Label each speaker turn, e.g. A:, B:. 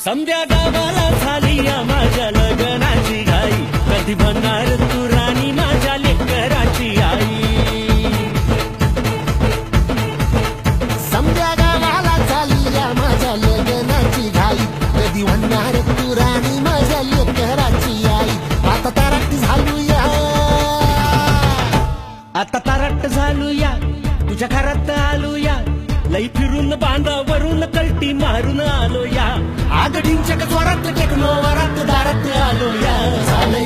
A: समध्या गावाला झाली या माझ्या लग्नाची घाई, कधी बनणार तू राणी माझ्या लेकराची आई.
B: समध्या गावाला झाली या माझ्या लग्नाची घाई, कधी म्हणणार तू राणी माझ्या लेकराची आई. आता तारट झालूया,
A: आता तारट झालूया, तुझ्या घरात आलूया, लई फिरून बांधावरून कलटी मारून आलो या.
B: आगडींच्या जोरात टेकलो वरात दारात आलो या. झालंय